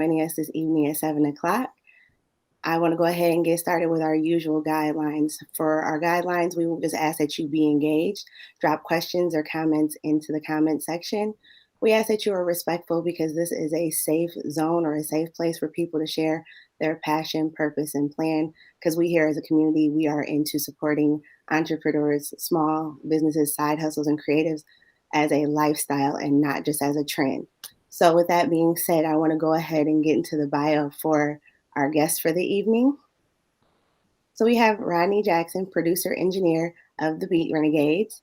joining us this evening at 7 o'clock. I want to go ahead and get started with our usual guidelines. For our guidelines, we will just ask that you be engaged, drop questions or comments into the comment section. We ask that you are respectful because this is a safe zone or a safe place for people to share their passion, purpose, and plan. Because we here as a community, we are into supporting entrepreneurs, small businesses, side hustles, and creatives as a lifestyle and not just as a trend. So with that being said, I want to go ahead and get into the bio for our guest for the evening. So we have Rodney Jackson, producer engineer of the Beat Renegades.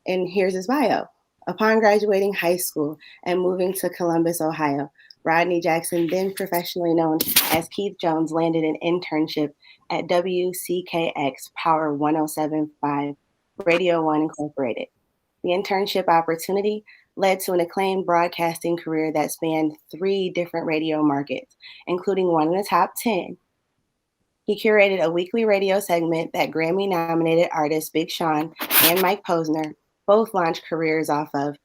And here's his bio. Upon graduating high school and moving to Columbus, Ohio, Rodney Jackson, then professionally known as Keith Jones, landed an internship at WCKX Power 107.5 Radio 1 Incorporated. The internship opportunity led to an acclaimed broadcasting career that spanned 3 different radio markets, including one in the top 10. He curated a weekly radio segment that Grammy-nominated artists Big Sean and Mike Posner both launched careers off of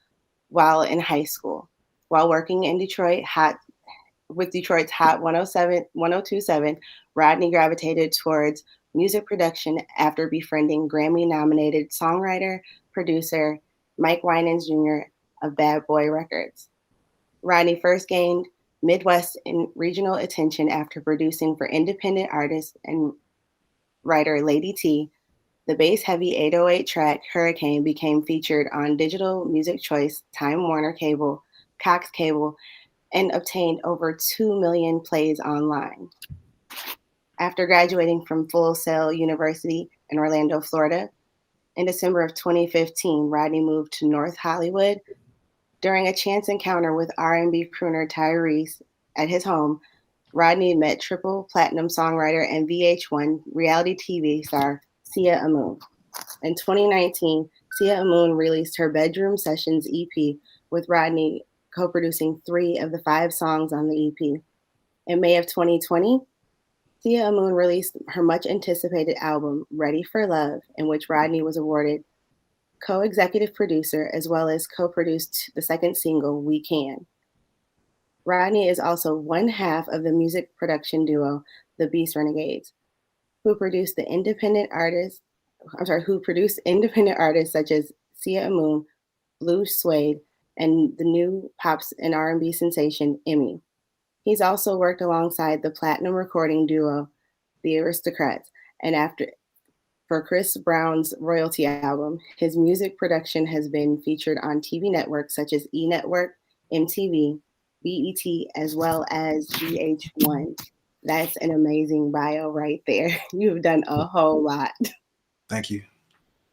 while in high school. While working in Detroit's Hot 102.7, Rodney gravitated towards music production after befriending Grammy-nominated songwriter, producer Mike Winans Jr. of Bad Boy Records. Rodney first gained Midwest and regional attention after producing for independent artist and writer Lady T. The bass-heavy 808 track Hurricane became featured on Digital Music Choice, Time Warner Cable, Cox Cable, and obtained over 2 million plays online. After graduating from Full Sail University in Orlando, Florida, in December of 2015, Rodney moved to North Hollywood. During a chance encounter with R&B crooner Tyrese at his home, Rodney met triple platinum songwriter and VH1 reality TV star Sia Amun. In 2019, Sia Amun released her Bedroom Sessions EP, with Rodney co-producing 3 of the 5 songs on the EP. In May of 2020, Sia Amun released her much-anticipated album, Ready for Love, in which Rodney was awarded co-executive producer as well as co-produced the second single, We Can. Rodney is also one half of the music production duo, the Beat Renegades, who produced independent artists such as Sia Amun, Blue Suede, and the new pops and R&B sensation, Emmy. He's also worked alongside the platinum recording duo, The Aristocrats, and for Chris Brown's royalty album, his music production has been featured on TV networks such as E! Network, MTV, BET, as well as VH1. That's an amazing bio right there. You've done a whole lot. Thank you.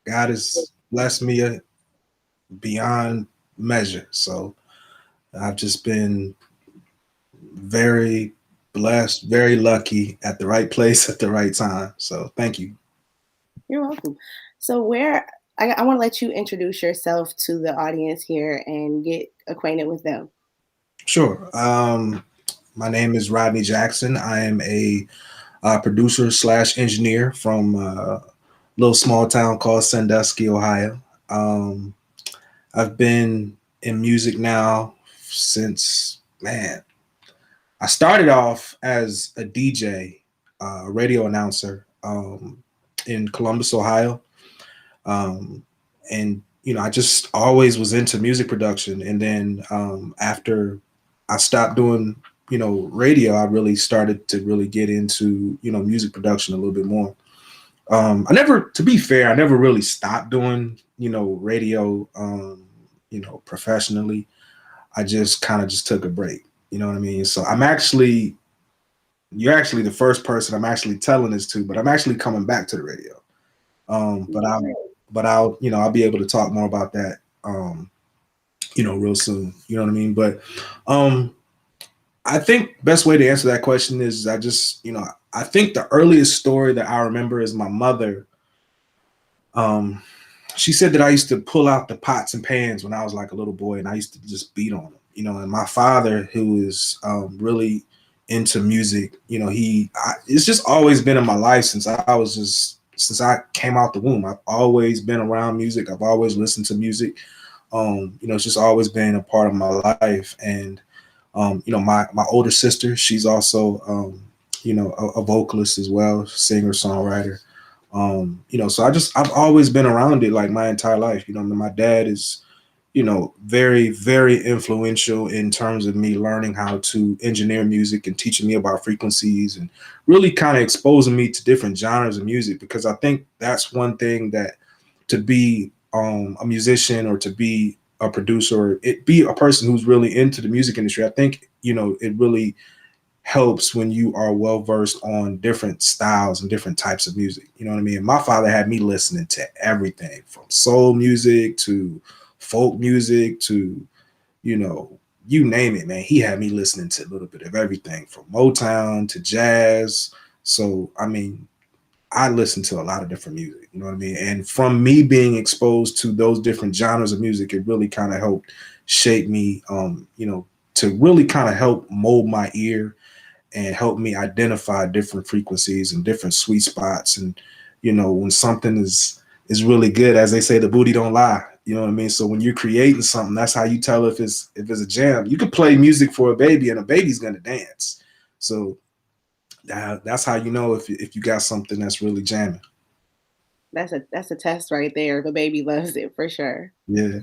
God has blessed me beyond measure. So I've just been very blessed, very lucky, at the right place at the right time. So thank you. You're welcome. So I want to let you introduce yourself to the audience here and get acquainted with them. Sure. My name is Rodney Jackson. I am a producer / engineer from a little small town called Sandusky, Ohio. I've been in music now since, I started off as a DJ, radio announcer in Columbus, Ohio. And, I just always was into music production. And then after I stopped doing, radio, I really started to really get into, music production a little bit more. To be fair, I never really stopped doing, radio, professionally. I just kind of took a break. You know what I mean? So you're actually the first person I'm actually telling this to, but I'm actually coming back to the radio. I'll be able to talk more about that, real soon. You know what I mean? But I think best way to answer that question is I think the earliest story that I remember is my mother. She said that I used to pull out the pots and pans when I was like a little boy, and I used to just beat on them, and my father, who is really into music, it's just always been in my life since I came out the womb. I've always been around music. I've always listened to music. It's just always been a part of my life. And My older sister, she's also a vocalist as well, singer songwriter. So I've always been around it like my entire life. My dad is very, very influential in terms of me learning how to engineer music and teaching me about frequencies and really kind of exposing me to different genres of music, because I think that's one thing that to be a musician or to be a producer or it be a person who's really into the music industry, I think, it really helps when you are well versed on different styles and different types of music. You know what I mean? My father had me listening to everything from soul music to folk music to, you know, you name it, man. He had me listening to a little bit of everything from Motown to jazz. So, I mean, I listen to a lot of different music, you know what I mean? And from me being exposed to those different genres of music, it really kind of helped shape me, to really kind of help mold my ear and help me identify different frequencies and different sweet spots. And when something is really good, as they say, the booty don't lie. You know what I mean? So when you're creating something, that's how you tell if it's a jam. You could play music for a baby and a baby's gonna dance. So that's how you know if you got something that's really jamming. That's a test right there. The baby loves it for sure. Yeah.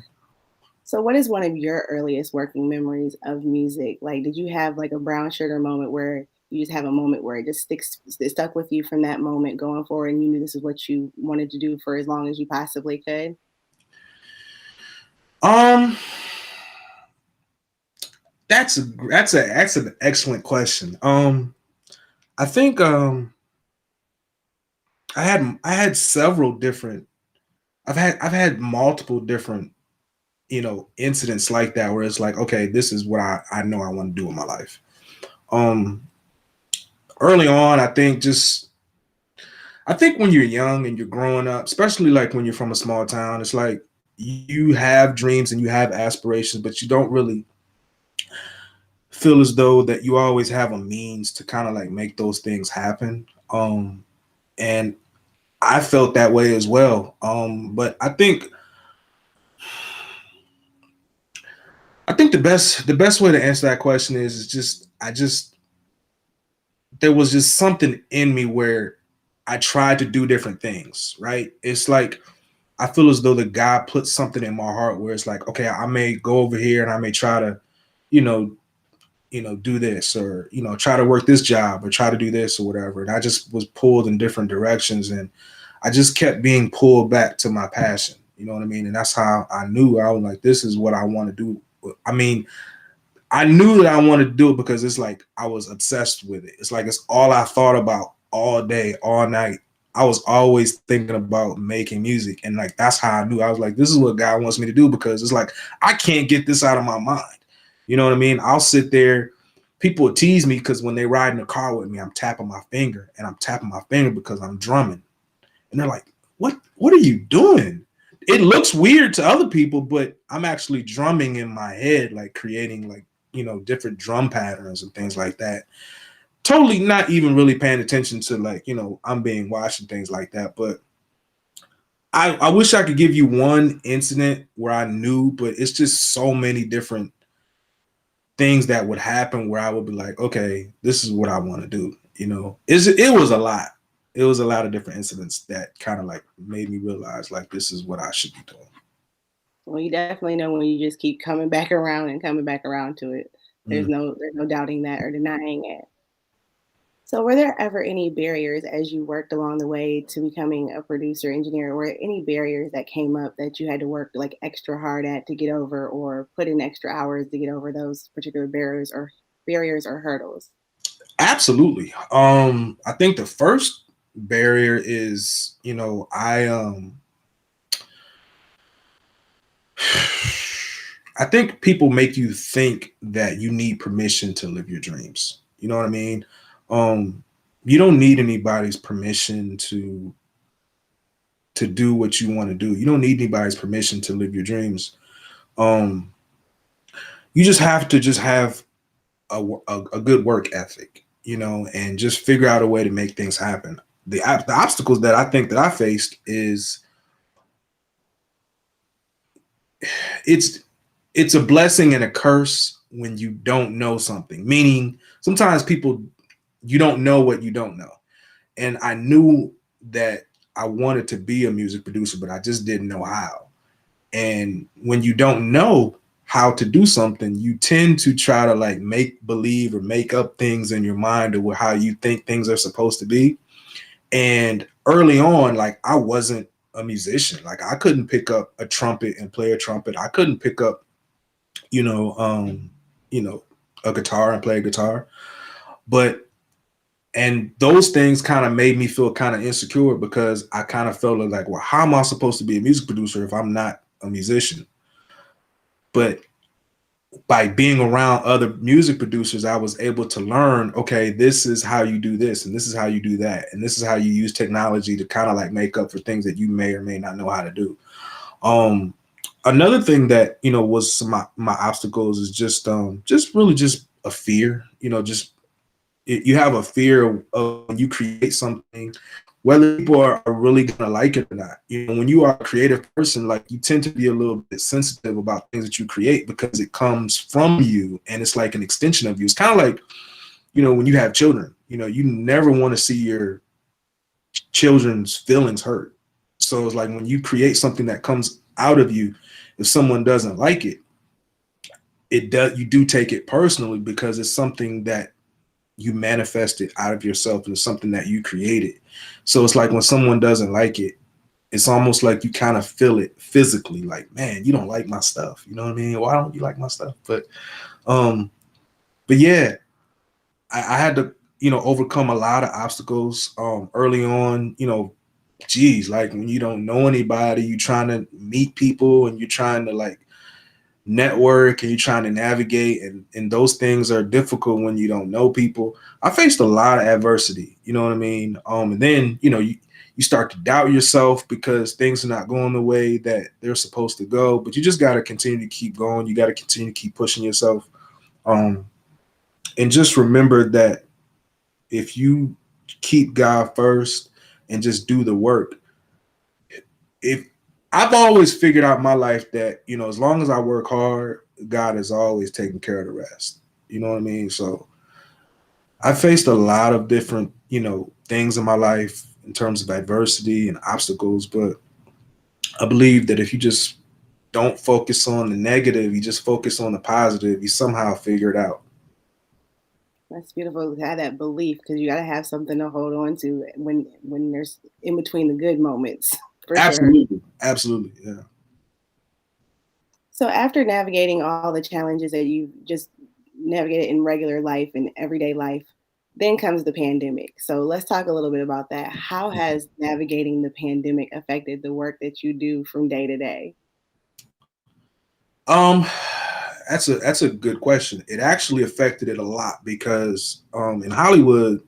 So what is one of your earliest working memories of music? Like, did you have like a brown sugar moment where you just have a moment where it stuck with you from that moment going forward and you knew this is what you wanted to do for as long as you possibly could? Um, that's an excellent question. I think I had several different. I've had multiple different incidents like that where it's like, okay, this is what I know I want to do in my life. Um, Early on, I think when you're young and you're growing up, especially like when you're from a small town, it's like you have dreams and you have aspirations, but you don't really feel as though that you always have a means to kind of like make those things happen. And I felt that way as well. But I think the best way to answer that question is just I just there was just something in me where I tried to do different things, right? It's like I feel as though the God put something in my heart where it's like, okay, I may go over here and I may try to, you know, do this or, try to work this job or try to do this or whatever. And I just was pulled in different directions and I just kept being pulled back to my passion. You know what I mean? And that's how I knew I was like, this is what I want to do. I mean, I knew that I wanted to do it because it's like I was obsessed with it. It's like it's all I thought about all day, all night. I was always thinking about making music. And like that's how I knew. I was like, this is what God wants me to do because it's like I can't get this out of my mind. You know what I mean? I'll sit there. People will tease me because when they ride in the car with me, I'm tapping my finger and I'm tapping my finger because I'm drumming. And they're like, what are you doing? It looks weird to other people, but I'm actually drumming in my head, like creating like, different drum patterns and things like that. Totally not even really paying attention to like, I'm being watched and things like that. But I wish I could give you one incident where I knew, but it's just so many different things that would happen where I would be like, okay, this is what I want to do. It was a lot. It was a lot of different incidents that kind of like made me realize like this is what I should be doing. Well, you definitely know when you just keep coming back around and coming back around to it. Mm. There's no doubting that or denying it. So, were there ever any barriers as you worked along the way to becoming a producer engineer? Were any barriers that came up that you had to work like extra hard at to get over, or put in extra hours to get over those particular barriers or hurdles? Absolutely. I think the first barrier is, I think people make you think that you need permission to live your dreams. You know what I mean? Um, you don't need anybody's permission to do what you want to do. You don't need anybody's permission to live your dreams. Um, you just have to just have a good work ethic, and just figure out a way to make things happen. The obstacles that I think that I faced is it's it's a blessing and a curse when you don't know something. Meaning sometimes people, you don't know what you don't know. And I knew that I wanted to be a music producer, but I just didn't know how. And when you don't know how to do something, you tend to try to like make believe or make up things in your mind or how you think things are supposed to be. And early on, like I wasn't a musician. Like I couldn't pick up a trumpet and play a trumpet. I couldn't pick up, you know, um, you know, a guitar and play a guitar. But and those things kind of made me feel kind of insecure because I kind of felt like, well, how am I supposed to be a music producer if I'm not a musician? But by being around other music producers, I was able to learn, okay, this is how you do this, and this is how you do that, and this is how you use technology to kind of like make up for things that you may or may not know how to do. Um, Another thing that was my obstacles is just really just a fear. Just you have a fear of when you create something, whether people are really gonna like it or not. When you are a creative person, like you tend to be a little bit sensitive about things that you create because it comes from you and it's like an extension of you. It's kind of like, when you have children, you never want to see your children's feelings hurt. So it's like when you create something that comes out of you, if someone doesn't like it, you do take it personally because it's something that you manifested out of yourself and it's something that you created. So it's like when someone doesn't like it, it's almost like you kind of feel it physically, like, man, you don't like my stuff. You know what I mean? Why don't you like my stuff? Um, but yeah, I had to, overcome a lot of obstacles early on. Geez, like when you don't know anybody, you trying to meet people and you're trying to like network and you're trying to navigate, and those things are difficult when you don't know people. I faced a lot of adversity, you know what I mean? And then you start to doubt yourself because things are not going the way that they're supposed to go, but you just got to continue to keep going. You got to continue to keep pushing yourself, um and just remember that if you keep God first and just do the work, if I've always figured out in my life that, as long as I work hard, God is always taking care of the rest. You know what I mean? So I faced a lot of different, things in my life in terms of adversity and obstacles, but I believe that if you just don't focus on the negative, you just focus on the positive, you somehow figure it out. That's beautiful to have that belief because you got to have something to hold on to when there's in between the good moments, for sure. Absolutely. Absolutely. Yeah. So after navigating all the challenges that you just navigated in regular life and everyday life, then comes the pandemic. So let's talk a little bit about that. How has navigating the pandemic affected the work that you do from day to day? Um, that's a good question. It actually affected it a lot because in Hollywood,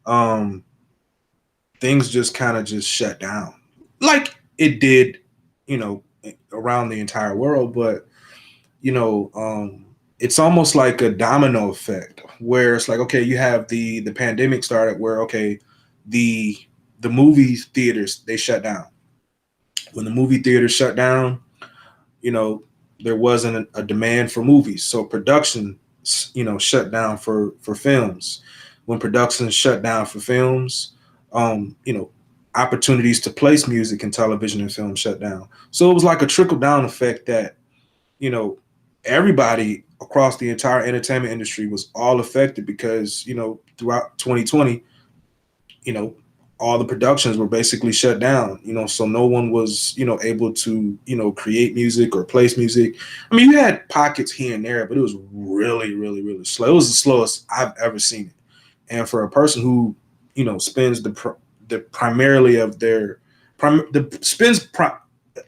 um, things just kind of just shut down, like it did, you know, around the entire world. But it's almost like a domino effect where it's like, okay, you have the pandemic started where okay, the the movie theaters they shut down. When the movie theaters shut down, you know, there wasn't a demand for movies. So production, shut down for films. When production shut down for films, opportunities to place music and television and film shut down. So it was like a trickle down effect that, you know, everybody across the entire entertainment industry was all affected because, throughout 2020, you know, all the productions were basically shut down, so no one was, able to, create music or place music. I mean, you had pockets here and there, but it was really, really, really slow. It was the slowest I've ever seen it. And for a person who, spends the primarily of their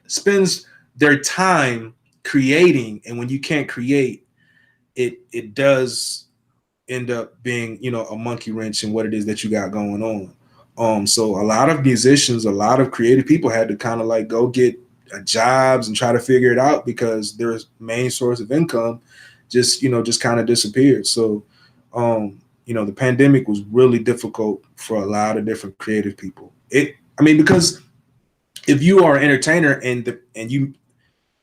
spends their time creating, and when you can't create, it does end up being, a monkey wrench in what it is that you got going on. So a lot of musicians, a lot of creative people had to kind of like go get jobs and try to figure it out because their main source of income just kind of disappeared. So, the pandemic was really difficult for a lot of different creative people. I mean, because if you are an entertainer and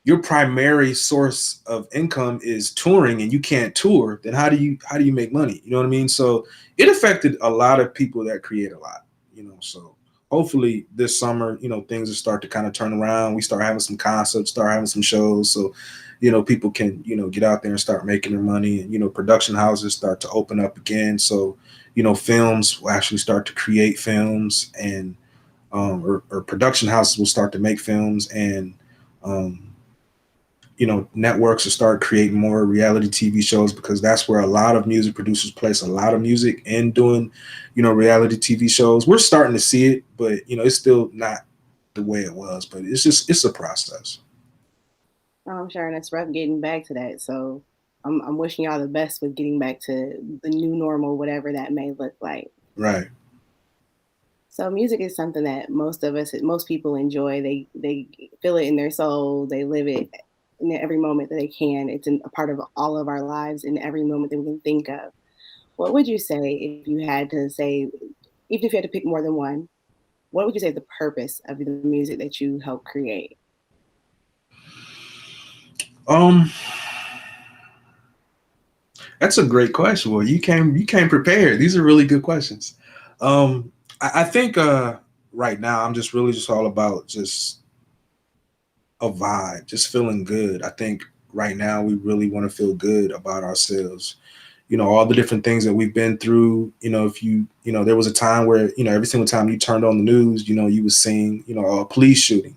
your primary source of income is touring and you can't tour, then how do you make money? You know what I mean? So it affected a lot of people that create a lot, so hopefully this summer, things will start to kind of turn around. We start having some concerts, start having some shows. So, people can, get out there and start making their money, and, production houses start to open up again. So, films will actually start to create films, and or production houses will start to make films, and um, networks will start creating more reality TV shows, because that's where a lot of music producers place a lot of music in doing, reality TV shows. We're starting to see it, but it's still not the way it was. But it's a process. Oh, I'm sure, and it's rough getting back to that. So I'm wishing y'all the best with getting back to the new normal, whatever that may look like. Right. So music is something that most people enjoy. They feel it in their soul. They live it in every moment that they can. It's a part of all of our lives in every moment that we can think of. What would you say if you had to say, even if you had to pick more than one, what would you say is the purpose of the music that you help create? Um, that's a great question. Well, you came prepared. These are really good questions. Um, I think right now I'm just really just all about just a vibe, just feeling good. I think right now we really want to feel good about ourselves. All the different things that we've been through. If there was a time where, every single time you turned on the news, you was seeing, a police shooting,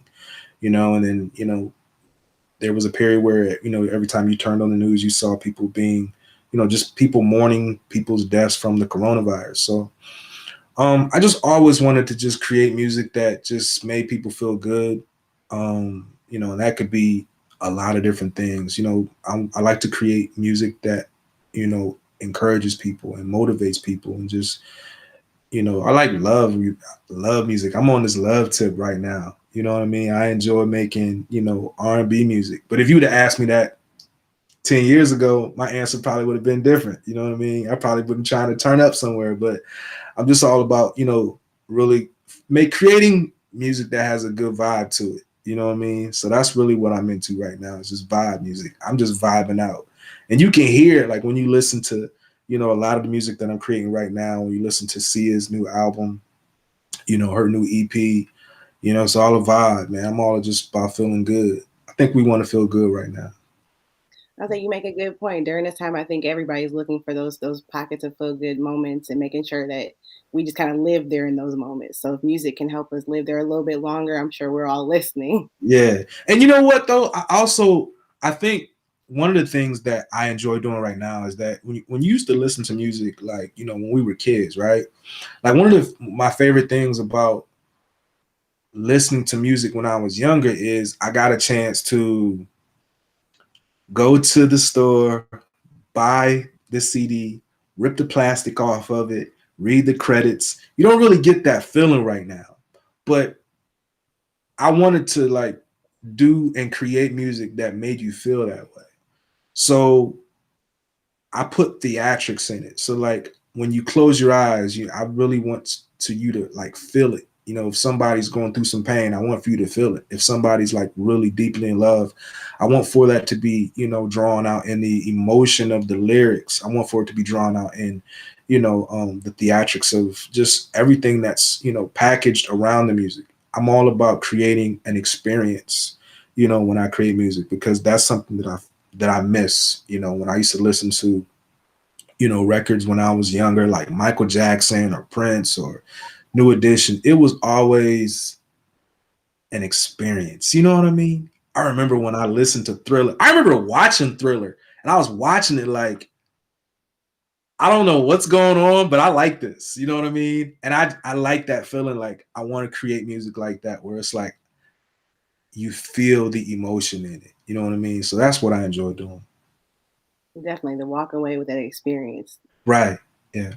and then, there was a period where, every time you turned on the news, you saw people being, just people mourning people's deaths from the coronavirus. So, I just always wanted to just create music that just made people feel good. And that could be a lot of different things. I like to create music that, encourages people and motivates people, and just, I like love music. I'm on this love tip right now. You know what I mean? I enjoy making, R&B music. But if you would have asked me that 10 years ago, my answer probably would have been different. You know what I mean? I probably wouldn't trying to turn up somewhere, but I'm just all about, really creating music that has a good vibe to it. You know what I mean? So that's really what I'm into right now. It's just vibe music. I'm just vibing out. And you can hear, like, when you listen to, a lot of the music that I'm creating right now, when you listen to Sia's new album, her new EP, it's all a vibe, man. I'm all just about feeling good. I think we want to feel good right now. I think you make a good point. During this time, I think everybody's looking for those pockets of feel good moments and making sure that we just kind of live there in those moments. So if music can help us live there a little bit longer, I'm sure we're all listening. Yeah. And you know what though? I think one of the things that I enjoy doing right now is that when you used to listen to music, like, when we were kids, right? Like, one of my favorite things about listening to music when I was younger is I got a chance to go to the store, buy the CD, rip the plastic off of it, read the credits. You don't really get that feeling right now. But I wanted to, like, do and create music that made you feel that way. So I put theatrics in it. So, like, when you close your eyes, I really want you to, like, feel it. If somebody's going through some pain, I want for you to feel it. If somebody's, like, really deeply in love, I want for that to be, drawn out in the emotion of the lyrics. I want for it to be drawn out in, the theatrics of just everything that's, packaged around the music. I'm all about creating an experience, when I create music, because that's something that I miss, when I used to listen to, records when I was younger, like Michael Jackson or Prince or New Edition. It was always an experience. You know what I mean? I remember when I listened to Thriller. I remember watching Thriller, and I was watching it like, I don't know what's going on, but I like this. You know what I mean? And I like that feeling. Like, I want to create music like that, where it's like you feel the emotion in it. You know what I mean? So that's what I enjoy doing. Definitely the walk away with that experience. Right. Yeah.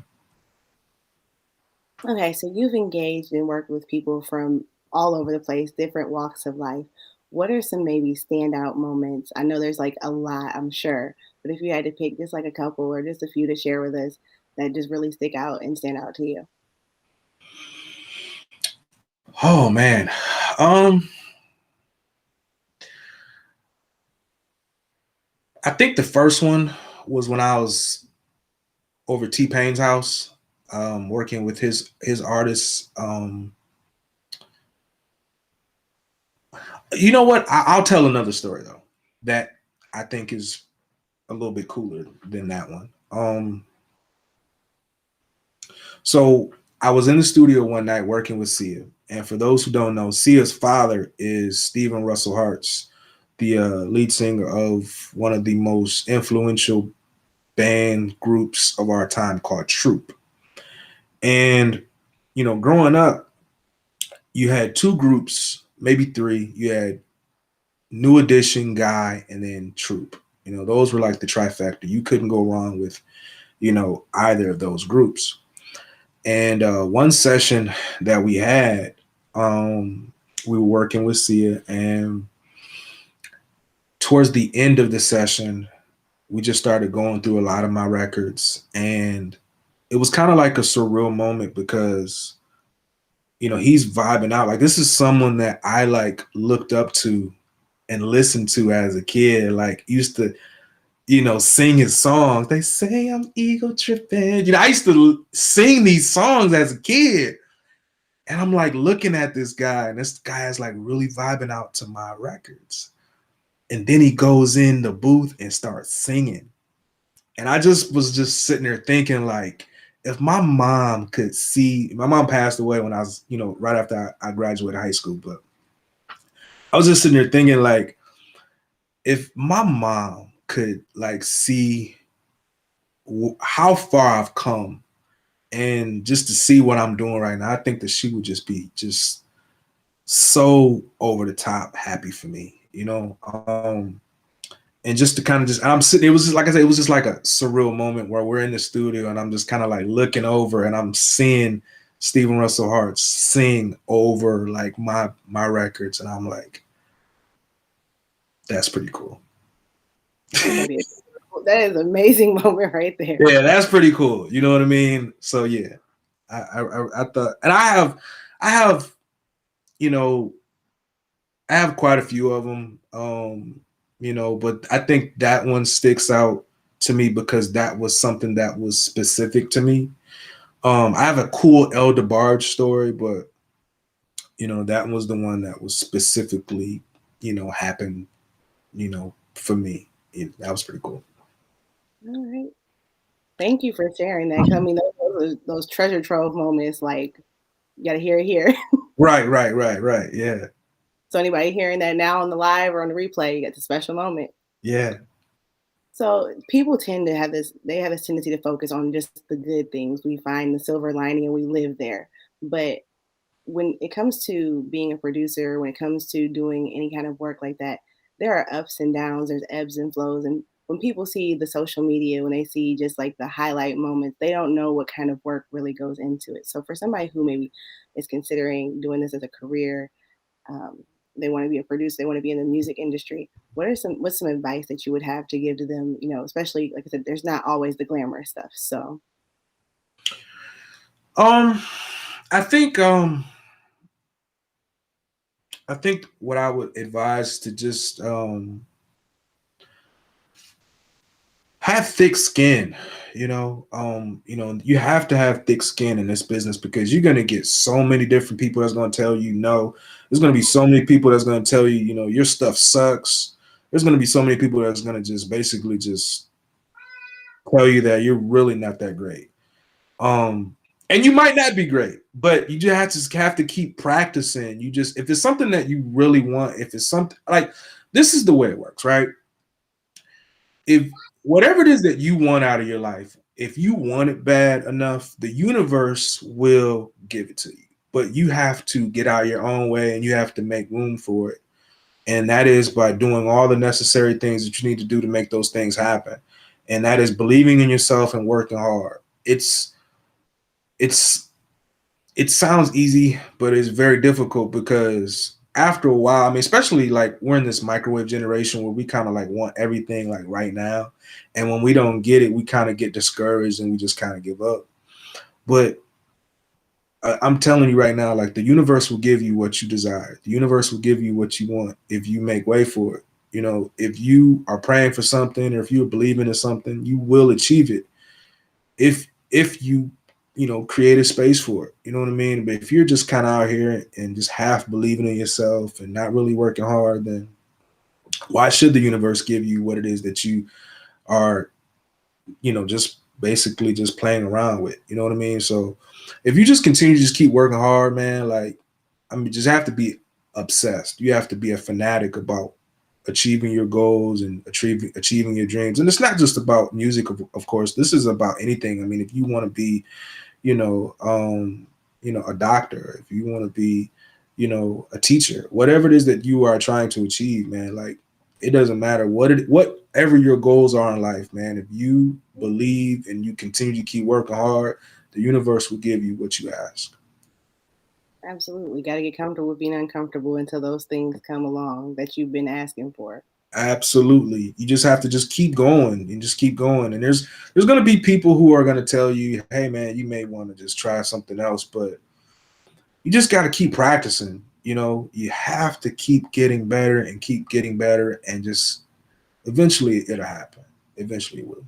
Okay, so you've engaged and worked with people from all over the place, different walks of life. What are some maybe standout moments? I know there's like a lot, I'm sure, but if you had to pick just like a couple or just a few to share with us that just really stick out and stand out to you. Oh man. Um I think the first one was when I was over T Pain's house, working with his artists. You know what? I'll tell another story though that I think is a little bit cooler than that one. So I was in the studio one night working with Sia, and for those who don't know, Sia's father is Stephen Russell Hart's, the lead singer of one of the most influential band groups of our time called Troop. And growing up, you had two groups, maybe three. You had New Edition, Guy, and then Troop. Those were like the trifecta. You couldn't go wrong with either of those groups. And one session that we had, we were working with Sia, and towards the end of the session, we just started going through a lot of my records, and it was kind of like a surreal moment because he's vibing out. Like, this is someone that I like looked up to and listened to as a kid. Like, used to sing his songs. They say I'm ego tripping. I used to sing these songs as a kid. And I'm like looking at this guy, and this guy is like really vibing out to my records. And then he goes in the booth and starts singing. And I just was just sitting there thinking, like, if my mom could see, my mom passed away when I was, right after I graduated high school. But I was just sitting there thinking, like, if my mom could like see how far I've come and just to see what I'm doing right now, I think that she would just be just so over the top happy for me, and just to kind of just, I'm sitting, it was just like I said, it was just like a surreal moment where we're in the studio and I'm just kind of like looking over and I'm seeing Stephen Russell Hart sing over like my records, and I'm like, that's pretty cool. That is an amazing moment right there. Yeah, that's pretty cool. You know what I mean? So yeah, I thought, and I have, you know, I have quite a few of them. But I think that one sticks out to me because that was something that was specific to me. I have a cool El DeBarge story, but that was the one that was specifically, happened, for me. That was pretty cool. All right. Thank you for sharing that. 'Cause I mean, those treasure trove moments, like, you gotta hear it here. Right. Yeah. So anybody hearing that now on the live or on the replay, you got the special moment. Yeah. So people tend to have this, they have this tendency to focus on just the good things. We find the silver lining and we live there. But when it comes to being a producer, when it comes to doing any kind of work like that, there are ups and downs, there's ebbs and flows. And when people see the social media, when they see just like the highlight moments, they don't know what kind of work really goes into it. So for somebody who maybe is considering doing this as a career, um, they want to be a producer, they want to be in the music industry. What's some advice that you would have to give to them? Especially like I said, there's not always the glamorous stuff. So Um, I think I think what I would advise to just have thick skin. You have to have thick skin in this business because you're gonna get so many different people that's gonna tell you no. There's gonna be so many people that's gonna tell you, your stuff sucks. There's gonna be so many people that's gonna just basically just tell you that you're really not that great. And you might not be great, but you just have to keep practicing. If it's something that you really want, if it's something like, this is the way it works, right? If whatever it is that you want out of your life, if you want it bad enough, the universe will give it to you. But you have to get out of your own way and you have to make room for it. And that is by doing all the necessary things that you need to do to make those things happen. And that is believing in yourself and working hard. It's it sounds easy, but it's very difficult because after a while, I mean, especially like we're in this microwave generation where we kind of like want everything like right now. And when we don't get it, we kind of get discouraged and we just kind of give up. But I'm telling you right now, like the universe will give you what you desire. The universe will give you what you want if you make way for it. If you are praying for something or if you're believing in something, you will achieve it if you create a space for it. You know what I mean? But if you're just kind of out here and just half believing in yourself and not really working hard, then why should the universe give you what it is that you are, just basically just playing around with? You know what I mean? So if you just continue to just keep working hard, man, like, I mean, just have to be obsessed. You have to be a fanatic about achieving your goals and achieving your dreams. And it's not just about music, of course. This is about anything. I mean, if you want to be, you know, um, a doctor, if you want to be, a teacher, whatever it is that you are trying to achieve, man, like, it doesn't matter whatever your goals are in life, man. If you believe and you continue to keep working hard, the universe will give you what you ask. Absolutely. Got to get comfortable with being uncomfortable until those things come along that you've been asking for. Absolutely. You just have to just keep going and just keep going. And there's going to be people who are going to tell you, "Hey man, you may want to just try something else," but you just got to keep practicing. You have to keep getting better and keep getting better, and just eventually it'll happen. Eventually it will.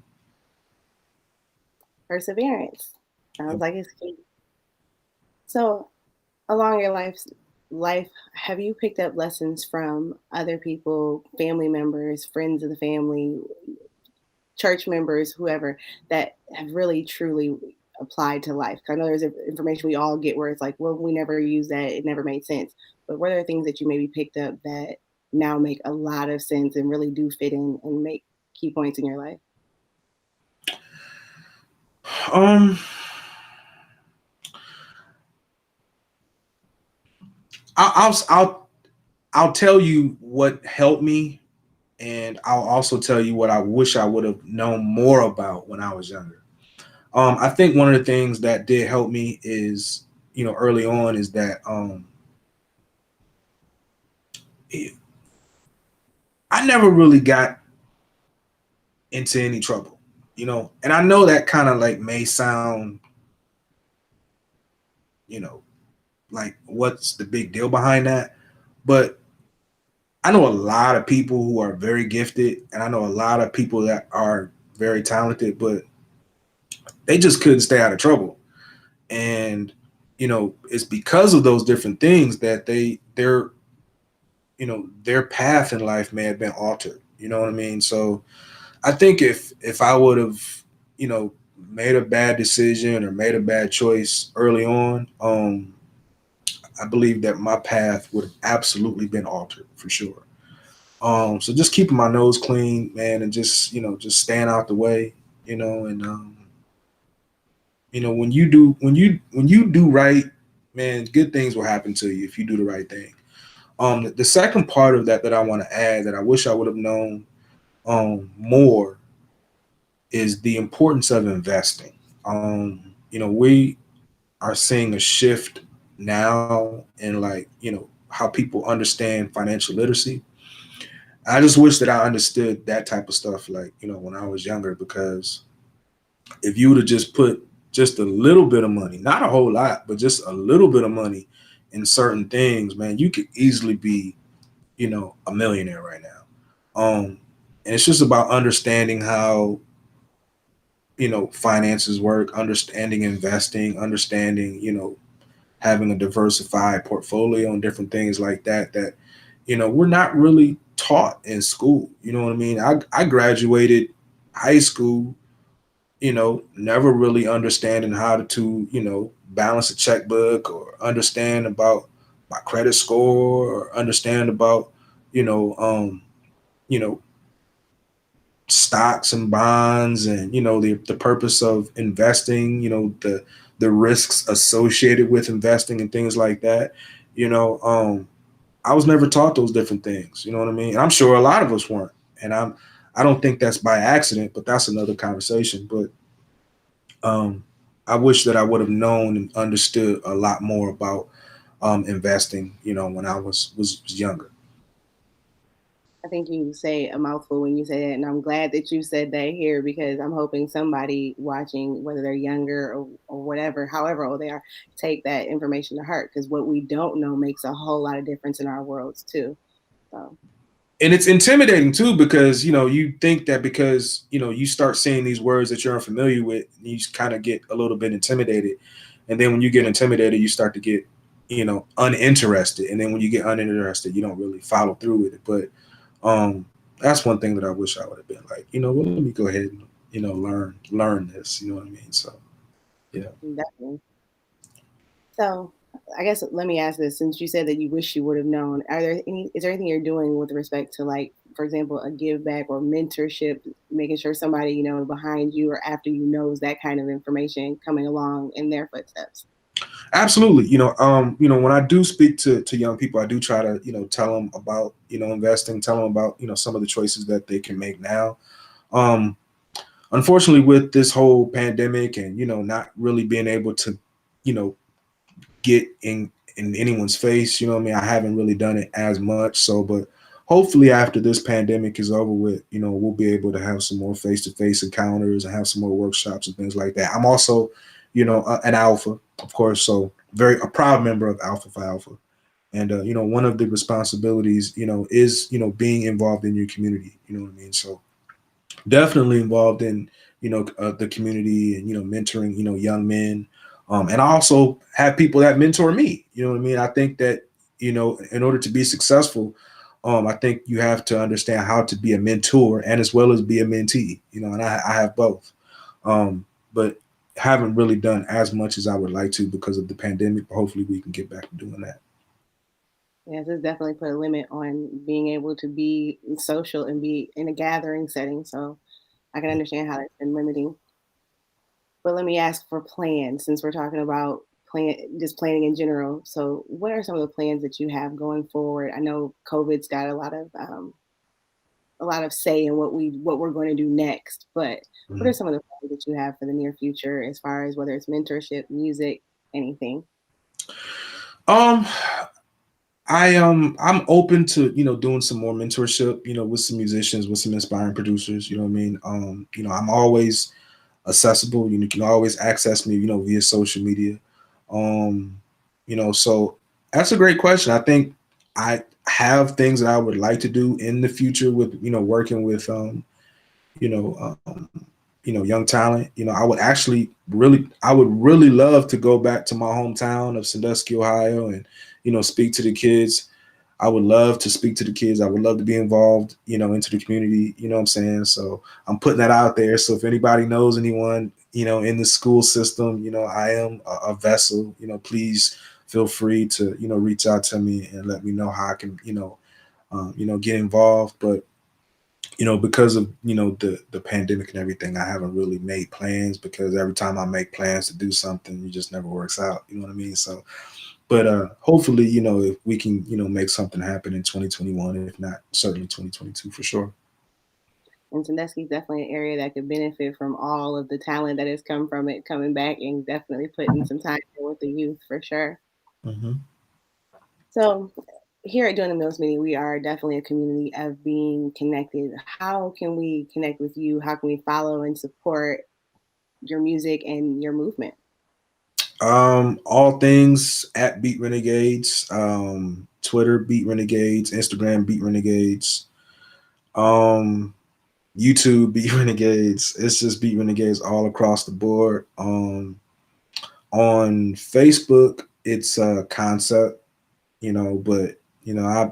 Perseverance. Sounds like it's key. So, along your life, have you picked up lessons from other people, family members, friends of the family, church members, whoever, that have really truly applied to life? 'Cause I know there's information we all get where it's like, well, we never used that, it never made sense. But what are things that you maybe picked up that now make a lot of sense and really do fit in and make key points in your life? Um, I'll tell you what helped me, and I'll also tell you what I wish I would have known more about when I was younger. I think one of the things that did help me is, early on, is that I never really got into any trouble, and I know that kind of like may sound, you know, like what's the big deal behind that, but I know a lot of people who are very gifted, and I know a lot of people that are very talented, but they just couldn't stay out of trouble. And it's because of those different things that their path in life may have been altered. You know what I mean? So I think if I would have, you know, made a bad decision or made a bad choice early on, I believe that my path would have absolutely been altered for sure. So just keeping my nose clean, man, and just just staying out the way, and when you do right, man, good things will happen to you if you do the right thing. The second part of that I want to add that I wish I would have known more is the importance of investing. We are seeing a shift now in, like, how people understand financial literacy. I just wish that I understood that type of stuff, like, when I was younger, because if you would have just put just a little bit of money, not a whole lot, but just a little bit of money in certain things, man, you could easily be, a millionaire right now. And it's just about understanding how, finances work, understanding investing, understanding, having a diversified portfolio and different things like that, we're not really taught in school. You know what I mean? I graduated high school, never really understanding how to, balance a checkbook, or understand about my credit score, or understand about, you know, um, you know, stocks and bonds, and the purpose of investing, the risks associated with investing and things like that. You know, I was never taught those different things. You know what I mean? I'm sure a lot of us weren't, and I don't think that's by accident, but that's another conversation. But um, I wish that I would have known and understood a lot more about investing. When I was younger. I think you say a mouthful when you say that, and I'm glad that you said that here because I'm hoping somebody watching, whether they're younger or whatever, however old they are, take that information to heart because what we don't know makes a whole lot of difference in our worlds too. So And it's intimidating too, because you think that because you start saying these words that you're unfamiliar with, you kind of get a little bit intimidated, and then when you get intimidated, you start to get uninterested, and then when you get uninterested, you don't really follow through with it. But um, that's one thing that I wish I would have been like, well, let me go ahead and learn this. You know what I mean? So yeah. Definitely. So, I guess let me ask this: since you said that you wish you would have known, is there anything you're doing with respect to, like, for example, a give back or mentorship, making sure somebody behind you or after you knows that kind of information coming along in their footsteps? Absolutely. When I do speak to young people, I do try to, tell them about, investing, tell them about, some of the choices that they can make now. Um, Unfortunately, with this whole pandemic and, not really being able to, you know, get in anyone's face, you know what I mean? I haven't really done it as much. So, but hopefully after this pandemic is over with, we'll be able to have some more face-to-face encounters and have some more workshops and things like that. I'm also, an alpha, of course, so very a proud member of Alpha Phi Alpha. And one of the responsibilities, is being involved in your community. You know what I mean? So definitely involved in the community and mentoring young men, and I also have people that mentor me. You know what I mean? I think that in order to be successful, I think you have to understand how to be a mentor and as well as be a mentee. And I have both, but haven't really done as much as I would like to because of the pandemic. But hopefully we can get back to doing that. Yes, it's definitely put a limit on being able to be social and be in a gathering setting. So I can understand how that's been limiting. But let me ask for plans, since we're talking about just planning in general. So, what are some of the plans that you have going forward? I know COVID's got a lot of say in what we're going to do next. But what are Mhm. some of the plans that you have for the near future, as far as whether it's mentorship, music, anything? Um, I'm open to doing some more mentorship with some musicians, with some inspiring producers. You know what I mean? I'm always accessible. You can always access me via social media. Um, so that's a great question. I think I have things that I would like to do in the future with working with you know um, young talent. I would really love to go back to my hometown of Sandusky, Ohio, and speak to the kids. I would love to speak to the kids. I would love to be involved, into the community. You know what I'm saying? So I'm putting that out there. So if anybody knows anyone, in the school system, I am a vessel. Please feel free to, reach out to me and let me know how I can, get involved. But because of the pandemic and everything, I haven't really made plans because every time I make plans to do something, it just never works out. You know what I mean? So but hopefully, if we can, make something happen in 2021, if not certainly 2022 for sure. And Sandusky's definitely an area that could benefit from all of the talent that has come from it coming back, and definitely putting some time in with the youth for sure. Hmm. So, here at Doing the Mills Meeting, we are definitely a community of being connected. How can we connect with you? How can we follow and support your music and your movement? All things at Beat Renegades, Twitter Beat Renegades, Instagram Beat Renegades, um, YouTube Beat Renegades. It's just Beat Renegades all across the board. On Facebook, it's a concept, but I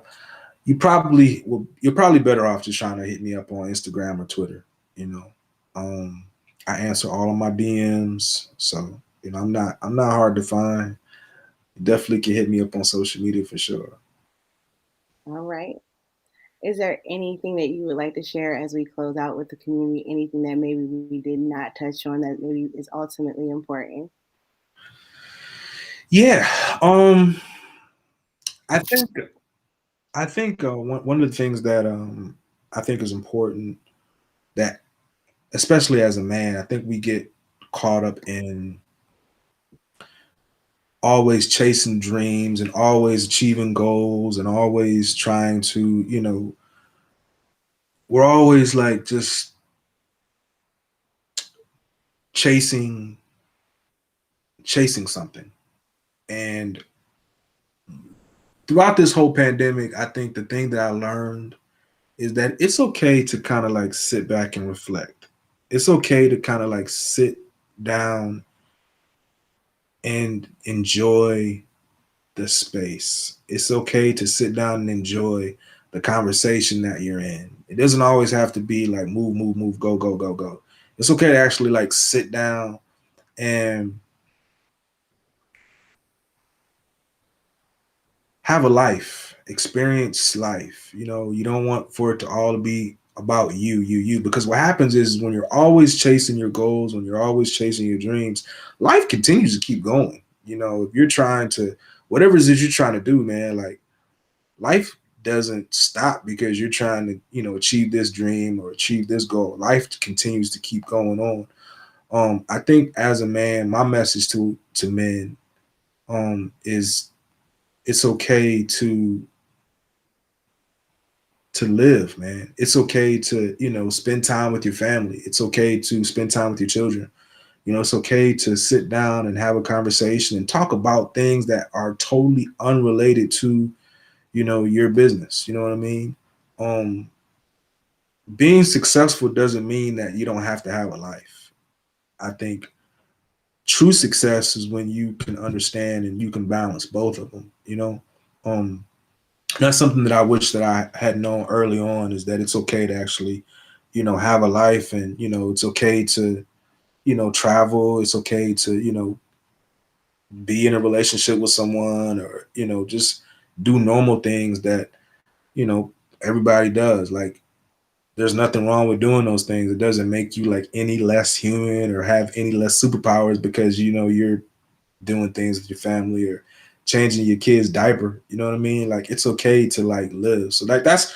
you're probably better off just trying to hit me up on Instagram or Twitter. You know, um, I answer all of my DMs, so I'm not hard to find. You definitely can hit me up on social media for sure. All right. Is there anything that you would like to share as we close out with the community? Anything that maybe we did not touch on that maybe is ultimately important? Yeah, I think one of the things that I think is important, that especially as a man, I think we get caught up in always chasing dreams and always achieving goals and always trying to, we're always like just chasing something. And throughout this whole pandemic, I think the thing that I learned is that it's okay to kind of like sit back and reflect. It's okay to kind of like sit down and enjoy the space. It's okay to sit down and enjoy the conversation that you're in. It doesn't always have to be like move, move, move, go, go, go, go. It's okay to actually like sit down and have a life, experience life. You know, you don't want for it to all be about you, because what happens is when you're always chasing your goals, when you're always chasing your dreams, life continues to keep going. You know, if you're trying to, whatever it is you're trying to do, man, like life doesn't stop because you're trying to, achieve this dream or achieve this goal. Life continues to keep going on. I think as a man, my message to men is it's okay to live, man. It's okay to, spend time with your family. It's okay to spend time with your children. You know, it's okay to sit down and have a conversation and talk about things that are totally unrelated to, your business. You know what I mean? Um, Being successful doesn't mean that you don't have to have a life. I think true success is when you can understand and you can balance both of them, Um, that's something that I wish that I had known early on, is that it's okay to actually, have a life, and it's okay to, travel. It's okay to, be in a relationship with someone, or just do normal things that everybody does. Like, there's nothing wrong with doing those things. It doesn't make you like any less human or have any less superpowers because you're doing things with your family or changing your kid's diaper. You know what I mean? Like, it's okay to like live. So like that's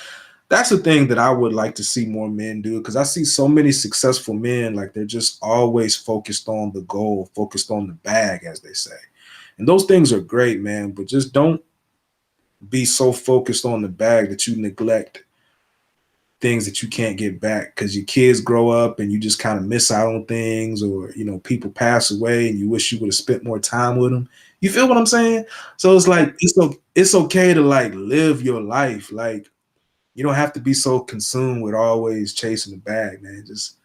the thing that I would like to see more men do, because I see so many successful men, like they're just always focused on the goal, focused on the bag, as they say. And those things are great, man, but just don't be so focused on the bag that you neglect things that you can't get back, because your kids grow up and you just kind of miss out on things, or people pass away and you wish you would have spent more time with them. You feel what I'm saying? So it's like it's okay to like live your life. Like, you don't have to be so consumed with always chasing the bag, man. Just,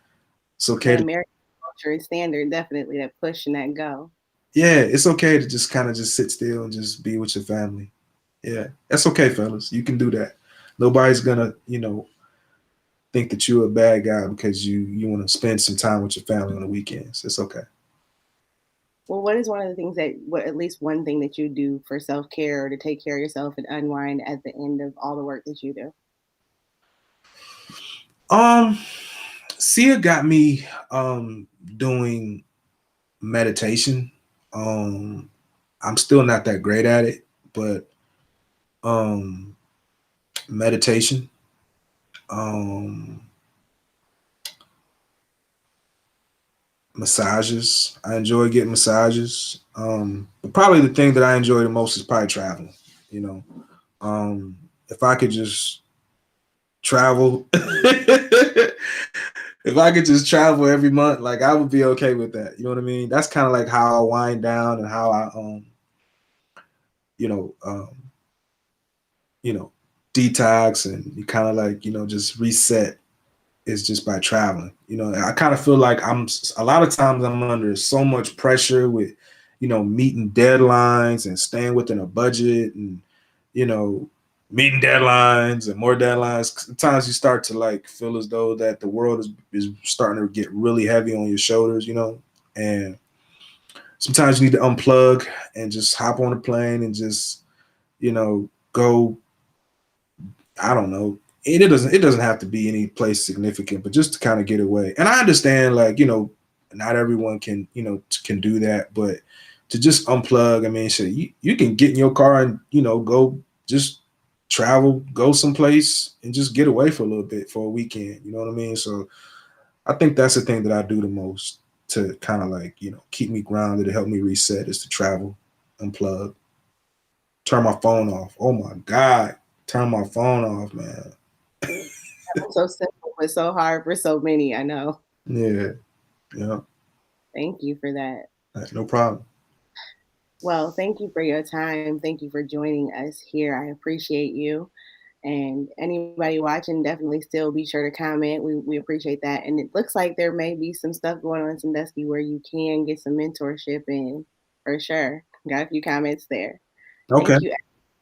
it's okay That to, American culture is standard, definitely that push and that go. yeah, it's okay to just kind of just sit still and just be with your family. Yeah, that's okay, fellas. You can do that. Nobody's gonna, think that you're a bad guy because you want to spend some time with your family on the weekends. It's okay. Well, what is one of the things that, what at least one thing that you do for self care or to take care of yourself and unwind at the end of all the work that you do? Um, Sia got me doing meditation. Um, I'm still not that great at it, but um, meditation. Um, Massages. I enjoy getting massages. But probably the thing that I enjoy the most is probably traveling. You know, if I could just travel, if I could just travel every month, like I would be okay with that. You know what I mean? That's kind of like how I wind down and how I, you know, um, you know, detox, and you kind of like, just reset, is just by traveling. I kind of feel like a lot of times I'm under so much pressure with, meeting deadlines and staying within a budget, and, you know, meeting deadlines and more deadlines. Sometimes you start to like feel as though that the world is starting to get really heavy on your shoulders, and sometimes you need to unplug and just hop on a plane and just, go, I don't know. It doesn't have to be any place significant, but just to kind of get away. And I understand, like, not everyone can, can do that, but to just unplug, I mean, shit, you can get in your car and, go just travel, go someplace and just get away for a little bit for a weekend. You know what I mean? So I think that's the thing that I do the most to kind of like, keep me grounded, to help me reset, is to travel, unplug, turn my phone off. Oh my God, turn my phone off, man. So simple, but so hard for so many. I know. Yeah, yeah, Thank you for that. no problem. Well, thank you for your time. Thank you for joining us here. I appreciate you. And anybody watching, definitely still be sure to comment. We appreciate that. And it looks like there may be some stuff going on in Sandusky where you can get some mentorship in for sure. Got a few comments there. Okay. Thank you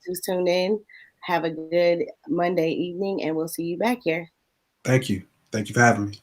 who's tuned in. Have a good Monday evening, and we'll see you back here. Thank you. Thank you for having me.